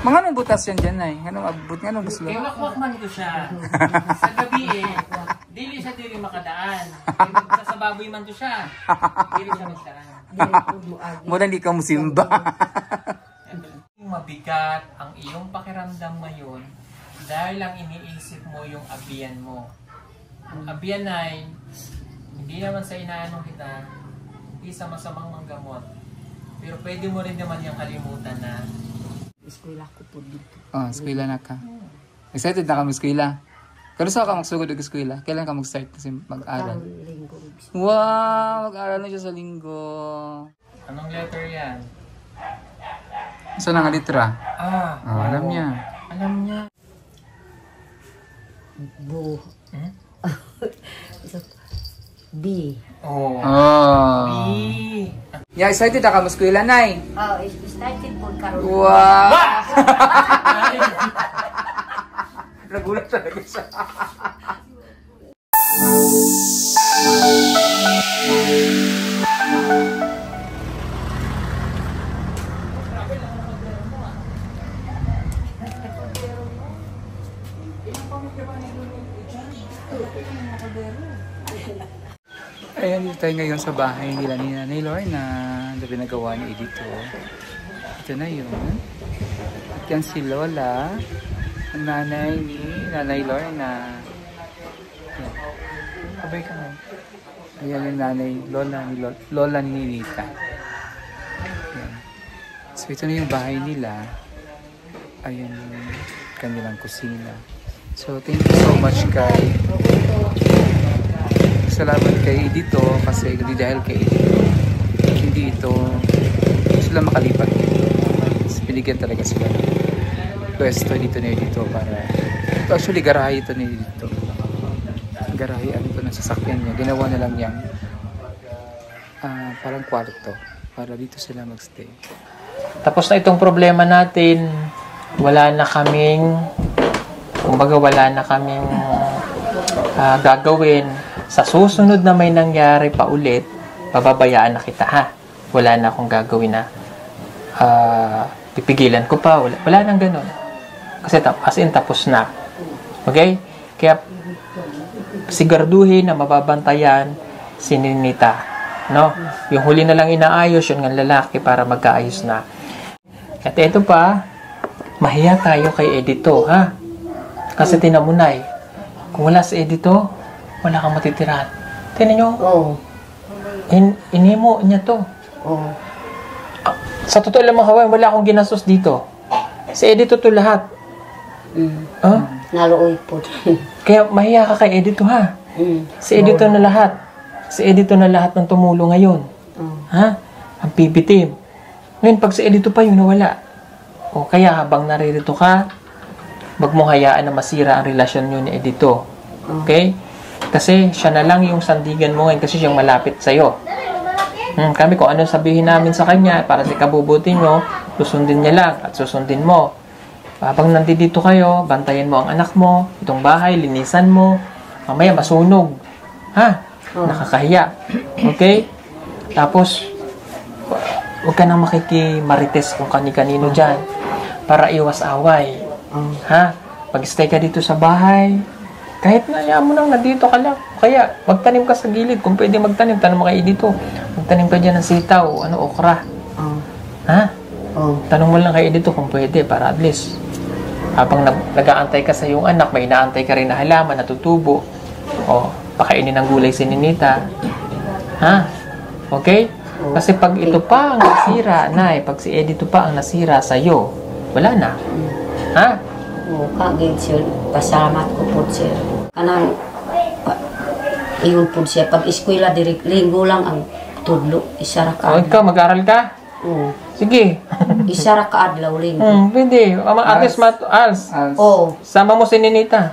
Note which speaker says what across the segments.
Speaker 1: Mga anong butas yan dyan ay? Anong abot nga, anong buslo?
Speaker 2: Wakwak man ko siya. Sa gabi dili siya dili makadaan. Sa baboy man to siya. Dili siya magdaan.
Speaker 1: Muna hindi ka musimba.
Speaker 2: Mabigat ang iyong pakiramdam ngayon dahil lang iniisip mo yung abiyan mo. Ang abiyan ay hindi naman sa inaanong kita, hindi sa masamang manggamot. Pero pwede mo rin naman yung kalimutan na
Speaker 3: eskwela ko po dito.
Speaker 1: Oh, eskwela na ka. Excited na ka mag-eskwela? Kano saan ka magsugod ng eskwela? Kailan ka mag-start kasi mag-aral?
Speaker 3: Linggo.
Speaker 1: Wow! Mag-aral na siya sa linggo.
Speaker 2: anong letter yan?
Speaker 1: Saan ang litra? Oh, alam niya.
Speaker 2: Alam niya.
Speaker 3: Bu. B.
Speaker 2: Oh.
Speaker 1: Oh.
Speaker 2: B.
Speaker 1: Yeah, excited na ka mag-eskwela, Nay?
Speaker 3: Oh, excited po karon.
Speaker 1: Wow! Nagulat talaga siya. Ayan, dito tayo ngayon sa bahay nila ni Nanay Lorna. Ano pinagawa ni Edito? Ito na yun. At yan si Lola, ang nanay ni Nanay Lorna. Ayan. Kabay ka nga. Ayan yung nanay, Lola ni Ninita. Ayan. So ito na yung bahay nila. Ayan yung kanilang kusina. So thank you so much kay salamat kay Edito kasi dahil kay Edito hindi sila makalipat dito. Binigyan talaga sila ng pwesto dito na Edito para actually garahe ito ni Edito. Garahe ano ito ng sasakyan niya. Ginawa na lang yang parang kwarto para dito sila magstay.
Speaker 2: Tapos na itong problema natin. Wala na kaming gagawin. Sa susunod na may nangyari pa ulit, pababayaan na kita ha. Wala na akong gagawin na pipigilan ko pa. Wala nang ganun. Kasi as in tapos na. Okay? Kaya siguraduhin na mababantayan si Ninita. No? Yung huli na lang inaayos, yung ng lalaki para magkaayos na. At ito pa, mahiya tayo kay Edito ha. Kasi tinamunay. Kung wala si Edito, wala kang matitirahan. Tingnan nyo.
Speaker 3: Oh.
Speaker 2: Inimo niya to.
Speaker 3: Oh.
Speaker 2: Sa totoo lang mga kawain, wala akong ginastos dito. Si Edito to lahat.
Speaker 3: Naluoy po.
Speaker 2: Kaya mahiya ka kay Edito ha. Si Edito na lahat. Si Edito na lahat ng tumulo ngayon. Ha? Ang pipitim. Ngayon, pag si Edito pa yung nawala. O kaya habang naririto ka, wag mo hayaan na masira ang relasyon nyo ni Edito. Okay? Kasi siya na lang yung sandigan mo ngayon kasi siyang malapit sa'yo. Kami kung ano sabihin namin sa kanya para sa kabubuti nyo, susundin niya lang at susundin mo. Habang nandito kayo, bantayan mo ang anak mo, itong bahay, linisan mo, mamaya masunog. Ha? Nakakahiya. Okay? Tapos, huwag ka nang makikimarites kung kani-kanino dyan para iwas away. Ha? Pag-stay ka dito sa bahay, kahit na ayaw mo nang nandito ka lang. Kaya, magtanim ka sa gilid. Kung pwede magtanim, tanong mo kayo dito. Magtanim ka dyan ng sitaw, okra. Ha? Tanong mo lang kayo dito kung pwede para at least habang nag-aantay ka sa iyong anak, may inaantay ka rin na halaman, natutubo. O, pakainin ng gulay si Ninita. Ha? Okay? Kasi pag ito pa ang nasira, pag si Edito pa ang nasira sa'yo, wala na. Ha?
Speaker 3: Kagid sir, pasalamat ko po sir. Kanang iyon po siya. Pag eskwela, linggo lang ang tudlo. Isa ra ka.
Speaker 2: Ikaw, mag-aral ka?
Speaker 3: Oo.
Speaker 2: Sige.
Speaker 3: Isa ra ka adlaw linggo.
Speaker 2: Pwede. At least
Speaker 3: Oo.
Speaker 2: Sama mo si Ninita.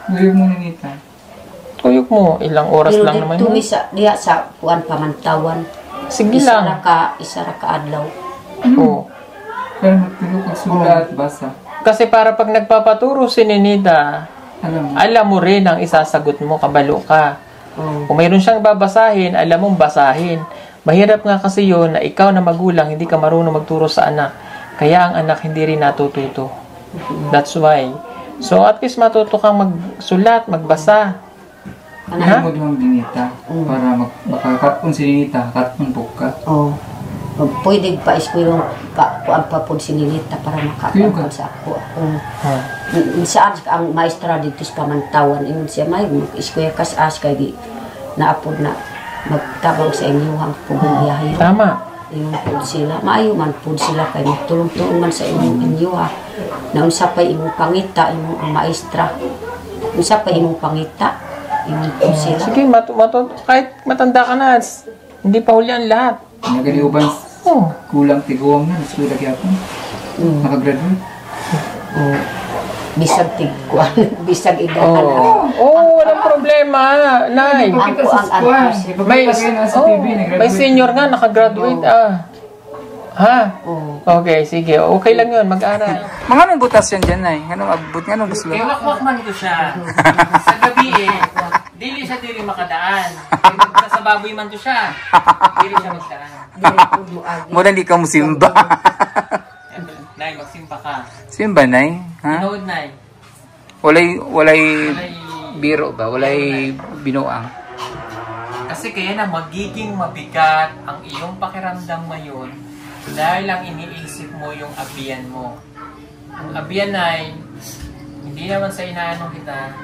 Speaker 1: Guyog mo Ninita.
Speaker 2: Tuyok mo. Ilang oras lang naman yun.
Speaker 3: Pero diya sa kuan pamantawan.
Speaker 2: Sige lang.
Speaker 3: Isa ra ka adlaw.
Speaker 2: Oo.
Speaker 1: Pero magtulog ka sulat, basa.
Speaker 2: Kasi para pag nagpapaturo si Ninita, alam mo rin ang isasagot mo, kabalo ka. Kung mayroon siyang babasahin, alam mong basahin. Mahirap nga kasi yun na ikaw na magulang, hindi ka marunong magturo sa anak. Kaya ang anak hindi rin natututo. That's why. So at least matuto kang magsulat, magbasa.
Speaker 1: Ano mo yung dinita? Para makakatpon si Ninita, katpon po ka.
Speaker 3: Oo. Pwede pa eskwelong kuan pa po si Ninita para makakapon sa ako. Saan ang maestra dito sa Pamantawan, ingon siya may eskwela kas as kay di naapod na magtabang sa inyong pugong biyahe.
Speaker 2: Tama.
Speaker 3: Ingon po sila, maayo man po sila kay magtulong-tulong man sa inyo ha. Na unsa pa imong pangita, imong maestra. Unsa pa imong pangita, ingon po sila.
Speaker 2: Sige, kahit matanda ka na, hindi pa huli ang lahat.
Speaker 1: Nagaliuban, kulang tiguang na, eskwela kaya po. Nakagraduate.
Speaker 3: Bisag tigkuan, bisag idahan.
Speaker 2: Walang problema, Nay. May senior nga, nakagraduate, Ha? Okay, sige. Okay lang yun, mag-aral.
Speaker 1: Mga anong butas yan dyan, Nay? Anong abot? Anong gusto?
Speaker 2: Wakwak man ko siya. Sa gabi dili siya dili makadaan. Sa baboy man to siya. Dili siya magdaan.
Speaker 1: Muna hindi ka musimba.
Speaker 2: Nay, magsimba ka.
Speaker 1: Simba, Nay? Ha?
Speaker 2: Tinood, Nay.
Speaker 1: Walay biro ba? Walay binuang.
Speaker 2: Kasi kaya na magiging mabigat ang iyong pakiramdam ngayon dahil lang iniisip mo yung abiyan mo. Ang abiyan ay hindi naman sa inaanong kita,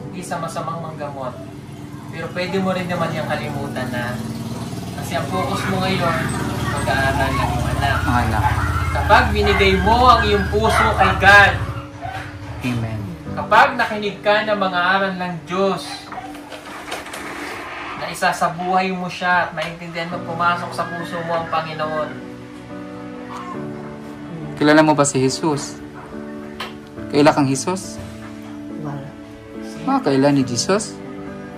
Speaker 2: hindi sa masamang manggamot. Pero pwede mo rin naman yung kalimutan na kasi ang focus mo ngayon, mag-aaral lang yung anak. Kapag binigay mo ang iyong puso kay God,
Speaker 1: Amen.
Speaker 2: kapag nakinig ka ng mga aral ng Diyos, na isa sa buhay mo siya at maintindihan mo pumasok sa puso mo ang Panginoon.
Speaker 1: Kilala mo ba si Jesus? Kaila kang Jesus?
Speaker 3: Wala.
Speaker 1: Kaila ni Jesus?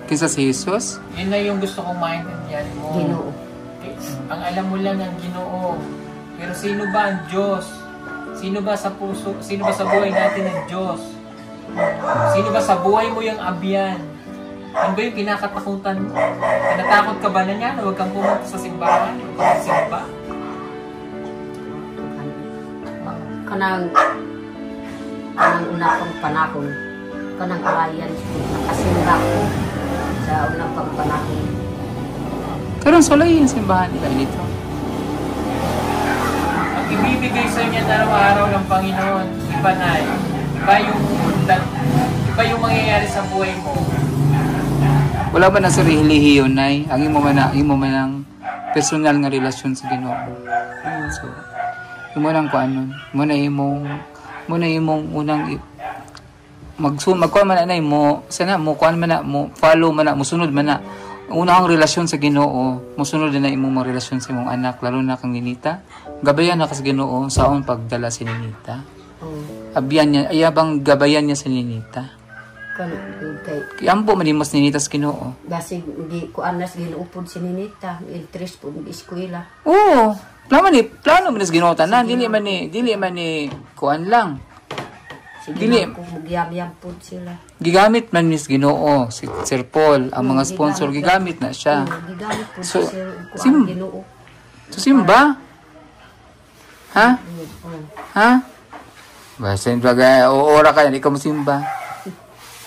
Speaker 1: Kinsa si Jesus?
Speaker 2: Yun na yung gusto kong maintindihan mo.
Speaker 3: Ginoo.
Speaker 2: Ang alam mo lang ang Ginoo. Pero sino ba ang Diyos? Sino ba sa puso? Sino ba sa buhay natin ang Diyos? Sino ba sa buhay mo yung abiyan? Ano ba yung kinakatakutan mo? Natakot ka ba na niya na huwag kang pumunta sa simbahan? Huwag kang magsimba?
Speaker 3: Kanang una kong panahon, kanang alayan, nakasimba ko sa unang pagpanahon.
Speaker 1: Karon sulay yung simbahan nila dito.
Speaker 2: Ang ibibigay sa inyo araw-araw ng Panginoon, iba na eh. Iba yung mangyayari sa buhay mo.
Speaker 1: Wala ba na sa relihiyon, Nay? Ang imo man ang personal nga relasyon sa Ginoo. So, imo nang kuan mo na imong unang magkuan man na mo sana mo kuan man na mo follow man na mo sunod man na unang relasyon sa Ginoo, mo sunod na imong mga relasyon sa imong anak lalo na kang Ninita. Gabayan na ka sa Ginoo saon pagdala si Ninita. Abiyan niya, ayabang gabayan niya sa Ninita.
Speaker 3: Kay
Speaker 1: Ampo manimos Ninita sa Ginoo.
Speaker 3: basig di ko anas ginuupod si Ninita, interest po di eskwela.
Speaker 1: Oo. Plano man sa Ginoo tanan, dili man ni kuan lang.
Speaker 3: Sige
Speaker 1: Dili.
Speaker 3: na ko magyam-yam po sila.
Speaker 1: Gigamit man ni sa Ginoo si Sir Paul, ang mga sponsor gigamit na siya.
Speaker 3: Gigamit po
Speaker 1: So,
Speaker 3: si
Speaker 1: sim-
Speaker 3: Ginoo.
Speaker 1: So simba? Ha? Ha? Basta yung bagay, ora ka yan, ikaw mo simba.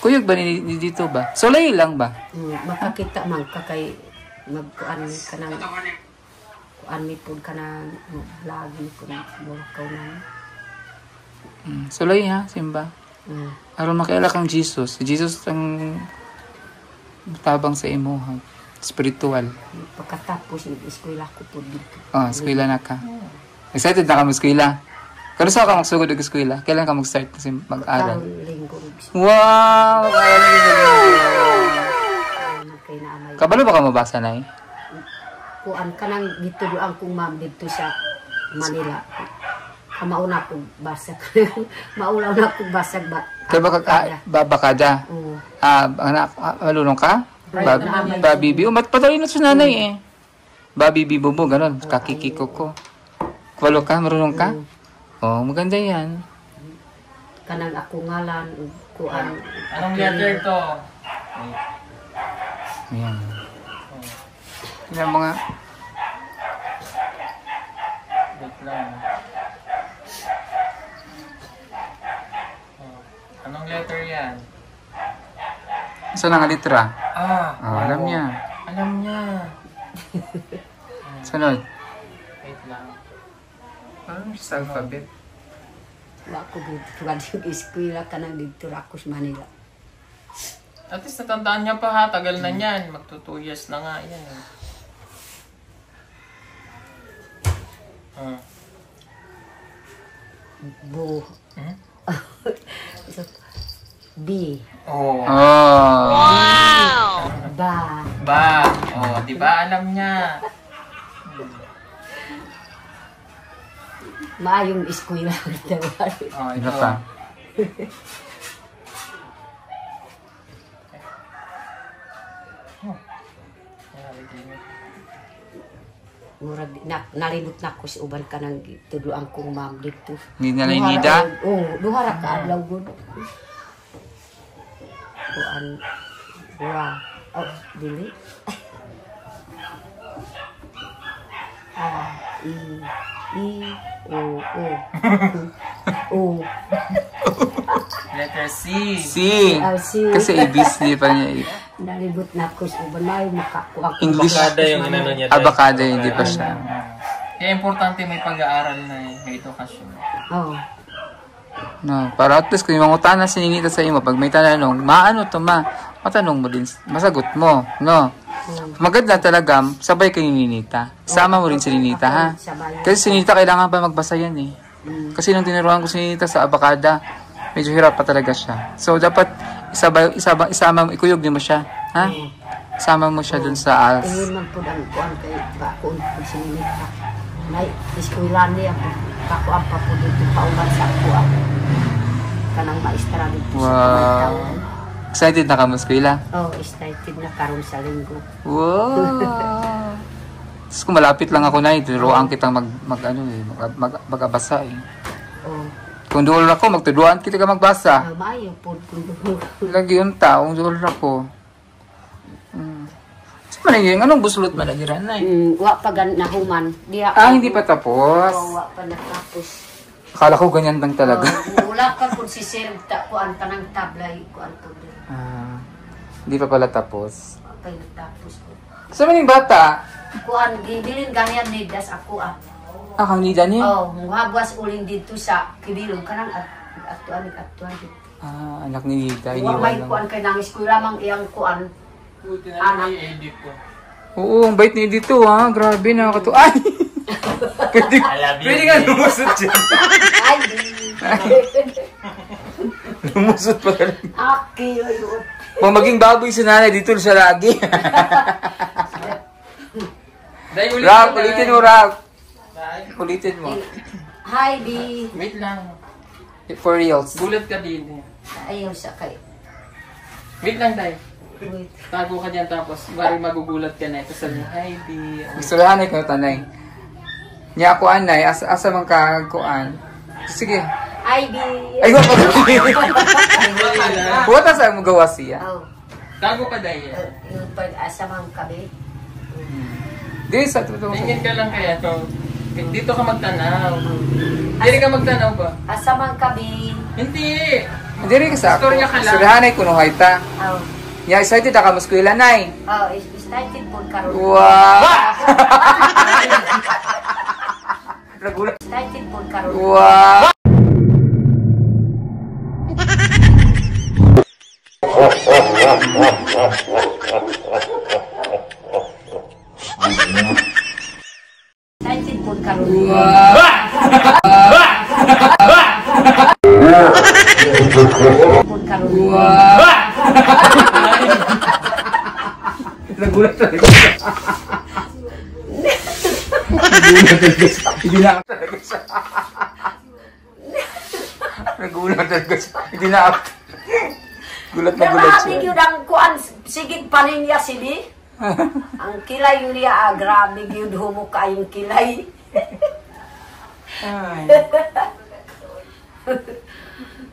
Speaker 1: Kuyog ba ni dito ba? Solay lang ba?
Speaker 3: Makakita man ka kay magkuan ka nang kuan mi pud ka nang lagi ko na bulakaw na.
Speaker 1: Solay ha, simba. Aron makaila kang Jesus. Si Jesus ang tabang sa imo, ha? Spiritual.
Speaker 3: Pagkatapos eskwela ko pud dito.
Speaker 1: Eskwela na ka. Excited na ka mag-eskwela? Kano sa ka magsugod ng eskwela? Kailan ka mag-start kasi mag-aral?
Speaker 3: Linggo.
Speaker 1: Wow!
Speaker 3: Kay naamay.
Speaker 1: Kabalo ba ka mabasa na eh?
Speaker 3: Kuan ka nang gituduan kong ma'am dito sa Manila. Mauna ko basag. Maulaw na ko basag ba.
Speaker 1: Kaya ba bakada?
Speaker 3: Oo.
Speaker 1: Anak, malunong ka? Babibi. Patuloy na sa nanay eh. Babibi bubo, ganon. Kakikiko ko. Kwalo ka? Marunong ka? Maganda yan.
Speaker 3: Kanang ako ngalan, kuan.
Speaker 2: Anong letter to?
Speaker 1: Ayan. Yan mga...
Speaker 2: Wait lang. yan?
Speaker 1: Saan ang litra? Alam
Speaker 2: oo.
Speaker 1: niya.
Speaker 2: Alam niya.
Speaker 1: Sunod.
Speaker 2: Wait lang.
Speaker 1: Sa alphabet.
Speaker 3: Wa ko dito yung eskwela ka nang dito ako sa Manila.
Speaker 2: At least natandaan niya pa ha, tagal na niyan. Magto 2 years na nga yan.
Speaker 3: Bu. B.
Speaker 2: Oh.
Speaker 1: Wow!
Speaker 3: Ba.
Speaker 2: Ba. Oh, di ba alam niya?
Speaker 3: Maayong eskwela.
Speaker 2: Oh,
Speaker 1: Iba pa.
Speaker 3: Murag nalibot na ko sa uban ka nang tudloan kong ma'am dito.
Speaker 1: Hindi na nainida?
Speaker 3: Oo, duha ra ka adlaw gud. Kuan. Wa. Oh, dili. O.
Speaker 2: Letter C.
Speaker 1: C.
Speaker 3: C.
Speaker 1: Kasi ABC pa niya.
Speaker 3: Nalibot na ko sa uban may makakuha ko.
Speaker 1: English.
Speaker 2: Abakada yung inano niya.
Speaker 1: Abakada, hindi pa siya.
Speaker 2: Kaya importante may pag-aaral na may edukasyon.
Speaker 3: Oh.
Speaker 1: No, para at least kung yung mga utana siningita sa imo, pag may tanong, maano to ma? Matanong mo din, masagot mo, no? Maganda talaga, sabay kayo ninita. Sama mo rin si Ninita, ha? Kasi si Ninita kailangan pa magbasa yan, eh. Kasi nung tinuruan ko si Ninita sa abakada, medyo hirap pa talaga siya. So, dapat isama mo, ikuyog mo siya, ha? Isama mo siya dun sa ALS.
Speaker 3: Tingin man po ang kuan kay bakuan po si Ninita. Nay, eskwela niya po. Bakuan pa po dito pauban sa ako. Kanang maestra dito sa Kamantaw.
Speaker 1: Excited na ka mo, Skwila?
Speaker 3: Oh, excited na karon sa linggo.
Speaker 1: Wow! Tapos kung malapit lang ako na, turuan kitang mag-abasa, eh.
Speaker 3: Oh,
Speaker 1: Kung duol ako, magtuduan kita ka magbasa.
Speaker 3: maayo po kung
Speaker 1: Lagi yung taong duol ako. Saan man yung anong buslot malagiran na, eh?
Speaker 3: wa pa gan nahuman. Diya.
Speaker 1: Hindi pa tapos.
Speaker 3: Oh, wa pa natapos.
Speaker 1: Akala ko ganyan lang talaga.
Speaker 3: Wala pa po si Sir kuan pa ng tablay kuan po.
Speaker 1: Hindi pa pala tapos.
Speaker 3: Wa pa natapos po.
Speaker 1: Saan man yung bata?
Speaker 3: Kuan gibilin ganyan ni das ako
Speaker 1: Kang nida niya?
Speaker 3: Oh, muhabwas uling dito sa kibilong kanang atuan dito.
Speaker 1: Anak ni Nida.
Speaker 3: Wa may kuan kay nang eskwela mang iyang kuan. Anak.
Speaker 1: Oo, ang bait ni dito, ha? Grabe, nakakatuwa. Pwede nga lumusot dyan.
Speaker 3: Ay,
Speaker 1: Lumusot pa rin.
Speaker 3: aki yun.
Speaker 1: Kung maging baboy si nanay, dito siya lagi. Rap, ulitin mo, Rap. Ulitin mo.
Speaker 3: Hi, B.
Speaker 2: Wait lang.
Speaker 1: For reals.
Speaker 2: Gulat ka din.
Speaker 3: Ayaw sa kay.
Speaker 2: Wait lang, Day.
Speaker 3: Wait.
Speaker 2: Tago ka dyan tapos bari magugulat ka na. Tapos sabi mo, hi, B.
Speaker 1: Gusto lang ko tanay. Niya ako anay, asa man ka kuan. Sige.
Speaker 3: Hi, B.
Speaker 1: Ay, wala pa. Wata sa mo gawa siya.
Speaker 3: Oh,
Speaker 2: Tago ka, Day.
Speaker 3: yung pag-asa mang kabi.
Speaker 1: Di sa totoo.
Speaker 2: Tingin ka lang kaya to. Dito ka magtanaw. Hindi ka magtanaw ba?
Speaker 3: Asa mang kabi.
Speaker 2: Hindi.
Speaker 1: Hindi rin ka sa ako.
Speaker 2: Istorya ka lang.
Speaker 1: Surihanay ko nung hayta.
Speaker 3: Oh,
Speaker 1: Ya, excited ka mo eskwela nay.
Speaker 3: oh, excited po karon.
Speaker 1: Wow! Nagulat.
Speaker 3: Excited po karon.
Speaker 1: Wow!
Speaker 3: Excited po karon. Po karon.
Speaker 1: Nagulat talaga. Hindi na talaga siya. Nagulat talaga siya. Hindi na ako. Gulat na gulat
Speaker 3: Grabe
Speaker 1: siya.
Speaker 3: yun ang kuan. Sigig paninya sini. Ang kilay yun niya. Grabe yun humo kayong kilay.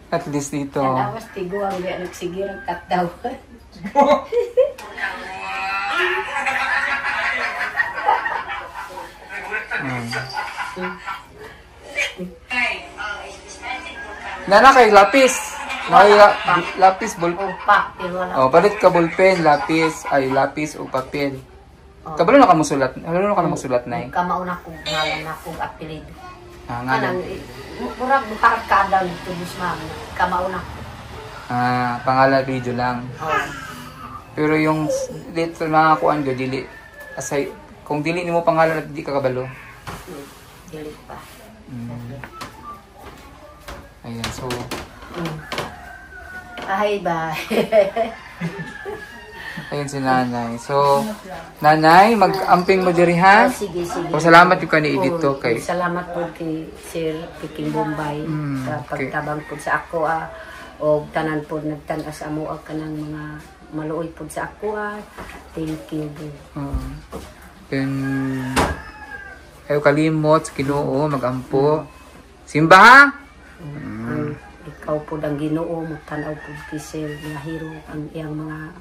Speaker 1: At least dito.
Speaker 3: Kanawas tiguang niya nagsigirang katawan.
Speaker 1: Nana kay lapis. Lapis, ballpen.
Speaker 3: O papel, wala.
Speaker 1: Oh, palit ka ballpen, lapis o papel.
Speaker 3: Oh.
Speaker 1: Kabalo na ka musulat. Kabalo na ka musulat na.
Speaker 3: Kamauna kong ngalan na kong apelido.
Speaker 1: Ngalan.
Speaker 3: Murag karkada nito mami. Kamauna ko.
Speaker 1: Pangalan video lang.
Speaker 3: Oh.
Speaker 1: Pero yung dito na kuan go dili asay kung dili nimo pangalan at di ka kabalo.
Speaker 3: Dili pa.
Speaker 1: Ayan, so
Speaker 3: Ay, bye.
Speaker 1: ayun si nanay. So, nanay, mag-amping mo diri ha?
Speaker 3: Sige.
Speaker 1: Salamat yung kani dito kay.
Speaker 3: Salamat po kay Sir Piking Bombay sa pagtabang po sa ako o tanan po nagtan sa amo kanang mga maluoy po sa ako Thank you.
Speaker 1: Then ayaw kalimot sa Ginoo magampo. Simba ha?
Speaker 3: Ikaw po ang Ginoo mo tanaw po kay Sir Lahiro ang iyang mga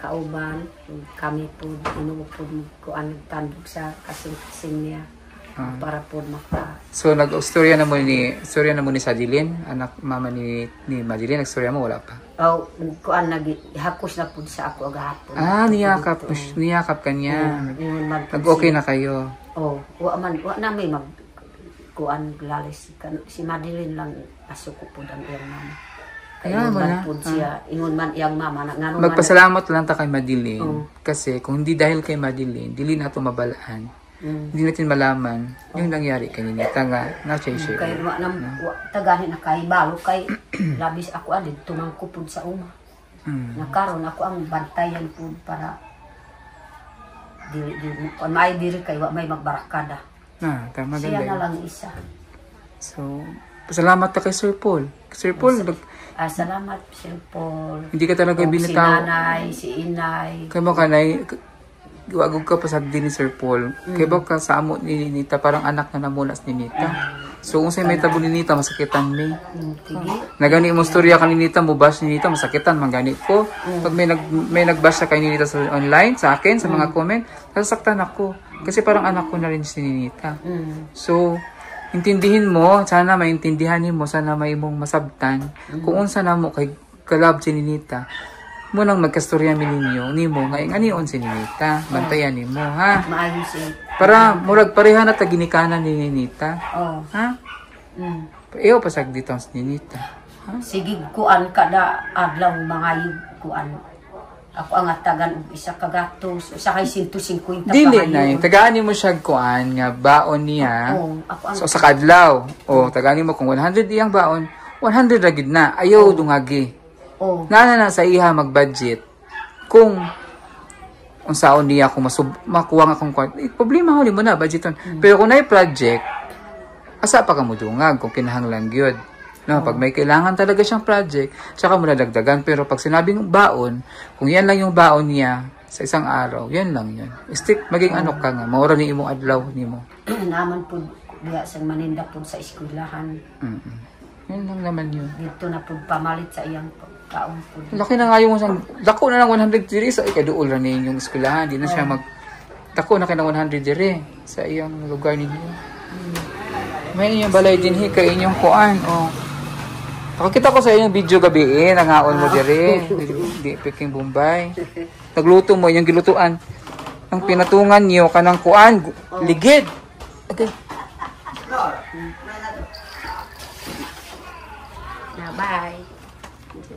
Speaker 3: kauban, kami po Ginoo po kuan tandog sa kasing niya para po maka.
Speaker 1: So nag-istorya na mo ni Sadilin, anak mama ni Madilin, nag-istorya mo wala pa.
Speaker 3: Kuan hakos na po sa ako agahapon.
Speaker 1: Niyakap kanya. Nag-okay na kayo.
Speaker 3: Wa na may mag kuan lalis si Madilin lang asuko po ang iyang mama. Kaya man po siya, ingon man iyang mama ngano
Speaker 1: magpasalamat lang ta kay Madilin kasi kung hindi dahil kay Madilin, dili na to mabalaan. Hindi natin malaman yung nangyari kanina nga siya.
Speaker 3: Kay tagani na kay balo kay labis ako adid tumangko pud sa uma. Nakaron ako ang bantayan pud para may diri kay wa may magbarakada.
Speaker 1: Tama
Speaker 3: siya
Speaker 1: ganda.
Speaker 3: na lang isa.
Speaker 1: So, pasalamat ta kay Sir Paul. Sir Paul,
Speaker 3: salamat Sir Paul.
Speaker 1: hindi ka talaga binitaw.
Speaker 3: Si nanay, si inay.
Speaker 1: Kay mo kanay, wagog ka pa sa din ni Sir Paul. Kay ba ka sa amo ni Nita, parang anak na namunas ni Nita. So, kung sa'yo may tabo ni Nita, masakitan may. Nagani mo storya ka ni Nita, mubash ni Nita, masakitan, manggani ko. Pag may nagbash kay ni Nita sa online, sa akin, sa mga comment, nasasaktan ako. Kasi parang anak ko na rin si Nita. So, intindihin mo, sana maintindihan mo, sana may mong masabtan. Kung unsa na mo kay kalab si Nita, mo nang magkastorya ninyo, nimo nga anion si Nita, bantayan nimo ha.
Speaker 3: Maayos
Speaker 1: Para murag pareha na taginikanan ni Nita. Ha? Iyo pasag dito si Nita. Ha?
Speaker 3: Sige kuan kada adlaw mga kuan. Ako ang atagan og isa ka gatos, isa kay 150
Speaker 1: Dili na yung tagaan mo siya kuan nga baon niya. So sa kadlaw. Tagaan mo kung 100 iyang baon, 100 ra gid na. Ayaw dungagi. Na sa iha mag-budget. Kung unsaon niya kung makuha nga kung kuan, problema ho mo na budgeton. Pero kung nay project, asa pa ka mo dungag kung kinahanglan gyud. No, pag may kailangan talaga siyang project, saka mo nadagdagan. Pero pag sinabing baon, kung yan lang yung baon niya sa isang araw, yan lang yan. Stick, maging ano ka nga, maura ni imong adlaw ni mo.
Speaker 3: Naman po, diya sa maninda po sa eskwelahan.
Speaker 1: Yan lang naman yun.
Speaker 3: Dito na po pamalit sa iyang kaon po.
Speaker 1: Laki na nga yung dako na lang 100 diri sa ikaduol na yung eskwelahan. Di na siya dako na kaya 100 diri sa iyang lugar ninyo. May inyong balay din kay inyong kuan. Nakakita ko sa inyong video gabi nangaon mo dire. Di Piking Bombay. Nagluto mo yung gilutuan. Ang pinatungan niyo kanang kuan, ligid. Okay.
Speaker 3: Bye.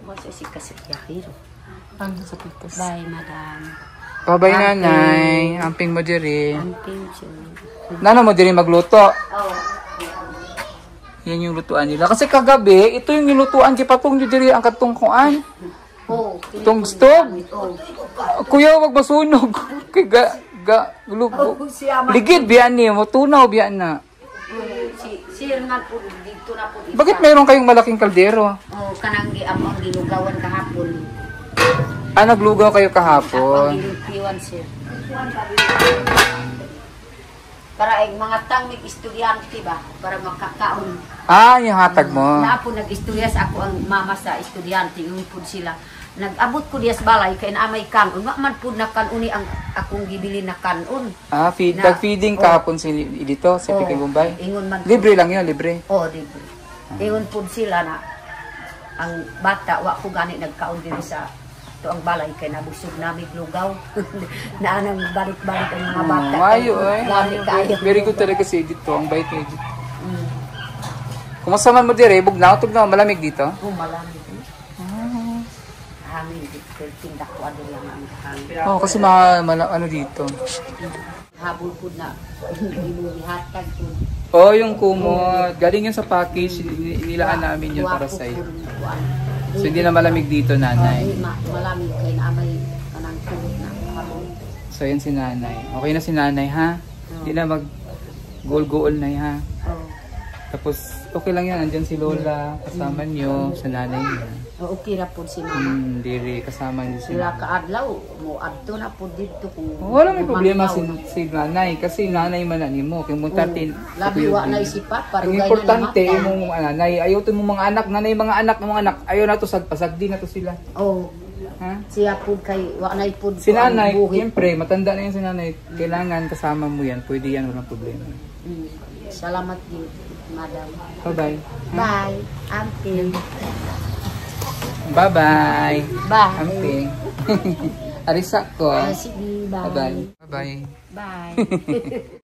Speaker 3: Mo si kasi Yahiro.
Speaker 1: Sa pitas.
Speaker 3: Bye, madam.
Speaker 1: Bye, nanay. Amping mo dire.
Speaker 3: Amping
Speaker 1: Nana mo dire magluto. Yan yung lutuan nila. Kasi kagabi, ito yung nilutuan kay patong nyo diri ang katong kuan. Itong stove. Kuya, wag masunog. Kay ligid biyan ni mo. Tunaw biyan na.
Speaker 3: Sir nga po, dito na po.
Speaker 1: Bakit mayroon kayong malaking kaldero?
Speaker 3: Kanang ang gilugawan kahapon.
Speaker 1: Naglugaw kayo kahapon.
Speaker 3: Ang gilupiwan, sir. Para ay mga tangmig estudyante ba? Para makakaon.
Speaker 1: Yung hatag mo.
Speaker 3: Naapo nag-istorya sa ako ang mama sa estudyante. Yung po sila. Nag-abot ko diya sa balay kaya naamay kanon. Man po na kanuni ang akong gibili na kanon.
Speaker 1: Nag-feeding kahapon dito sa Piking Bombay?
Speaker 3: Ingon man.
Speaker 1: Libre lang yun, libre.
Speaker 3: Libre. Ingon po sila na ang bata wa ko gani nagkaon diri sa to ang balay kay nabusog namin lugaw. Naanang balik-balik ang mga bata.
Speaker 1: Mayo eh.
Speaker 3: Gani kayo.
Speaker 1: Very good talaga si Edith to. Ang bait ni Edith. Kumusta man mo dire? Bugnaw, tugnaw, malamig dito?
Speaker 3: Malamig. Hangin dito. Tindak ko ano lang ang hangin.
Speaker 1: Kasi ano dito.
Speaker 3: Habol po na. Hindi mo ihatag po.
Speaker 1: Yung kumot. Galing yun sa package. Nilaan namin yun para sa'yo. So hindi na malamig dito, nanay.
Speaker 3: Malamig kay na may kanang kulot na habol.
Speaker 1: So yan si nanay. Okay na si nanay, ha? Hindi na mag-goal-goal na, ha? Tapos okay lang yan. Andyan si Lola. Kasama niyo sa nanay niya.
Speaker 3: Okay ra po si mama.
Speaker 1: Diri, kasama niyo
Speaker 3: Sila kaadlaw, mo adto na po dito kung
Speaker 1: wala may problema si nanay kasi nanay man ani mo kay muntatin.
Speaker 3: Labi wa na isipat para
Speaker 1: ang importante imong nanay ayaw to mong mga anak nanay mga anak ayaw na to sagpasagdi na to sila. Ha?
Speaker 3: Siya po kay wa na po
Speaker 1: si nanay siyempre matanda na yan si nanay kailangan kasama mo yan pwede yan walang problema.
Speaker 3: Salamat din madam.
Speaker 1: Bye.
Speaker 3: Bye. Amping.
Speaker 1: Bye.
Speaker 3: Bye.
Speaker 1: Arisa ko.
Speaker 3: Sige, bye.
Speaker 1: Bye.
Speaker 3: Bye.